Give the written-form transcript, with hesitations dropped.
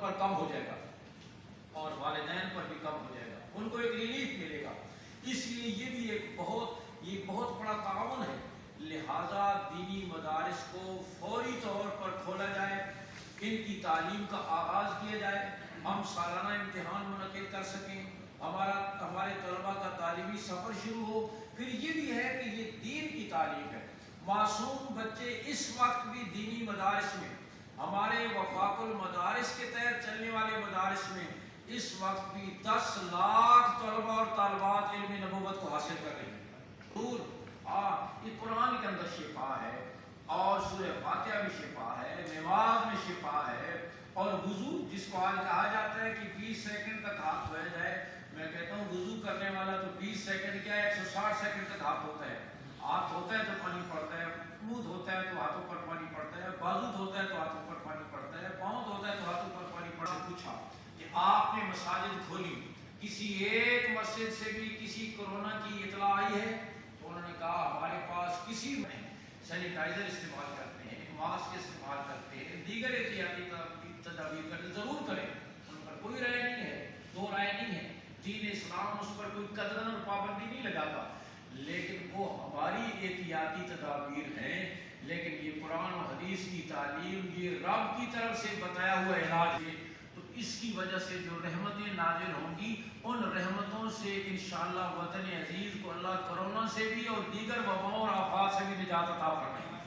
پر کم ہو جائے گا اور والدین پر بھی کم ہو جائے گا، ان کو ایک ریلیف ملے گا۔ اس لیے یہ بھی ایک بہت بڑا تعاون ہے، لہذا دینی مدارس کو فوری طور پر کھولا جائے، ان کی تعلیم کا آغاز کیا جائے، ہم سالانہ امتحان منعقد کر سکیں، ہمارے طلباء کا تعلیمی سفر شروع ہو۔ پھر یہ بھی ہے کہ یہ دین کی تعلیم ہے، معصوم بچے اس وقت بھی دینی مدارس میں، ہمارے وفاق المدارس کے تحت چلنے والے مدارس میں اس وقت بھی 10 لاکھ طلباء اور طالبات علم نبوت کو حاصل کر رہے ہیں۔ ضرور یہ قرآن کے اندر شفا ہے، اور سورہ فاتحہ میں شفا ہے، نماز میں شفا ہے، اور وضو جس کو آج کہا جاتا ہے کہ 20 سیکنڈ تک ہاتھ دھویا جائے، میں کہتا ہوں وضو کرنے والا تو 20 سیکنڈ کیا 160 سیکنڈ تک ہاتھ دھوتا ہے، ہاتھ دھوتا ہے تو پانی پڑتا ہے، منہ دھوتا ہے تو ہاتھوں پر پانی پڑتا ہے، بازو دھوتا ہے تو ہاتھوں پر پانی پڑتا ہے، پاؤں دھوتا ہے تو ہاتھوں پر پانی پڑتا ہے۔ پوچھا کہ آپ نے مساجد کھولی، کسی ایک مسجد سے بھی کسی کورونا کی اطلاع آئی ہے؟ تو انہوں نے کہا ہمارے پاس کسی میں سینیٹائزر استعمال کرتے ہیں، ماسک استعمال کرتے ہیں، دیگر احتیاطی تدابیر کرتے، ضرور کریں، ان پر کوئی رائے نہیں ہے، دو رائے نہیں ہے، دین اسلام اس پر کوئی قدرن اور پابندی نہیں لگاتا، لیکن وہ ہماری احتیاطی تدابیر ہیں۔ لیکن یہ قرآن و حدیث کی تعلیم، یہ رب کی طرف سے بتایا ہوا علاج ہے، تو اس کی وجہ سے جو رحمتیں نازل ہوں گی، ان رحمتوں سے انشاءاللہ وطن عزیز کو اللہ کورونا سے بھی اور دیگر وباؤں اور آفات سے بھی نجات عطا فرمائے۔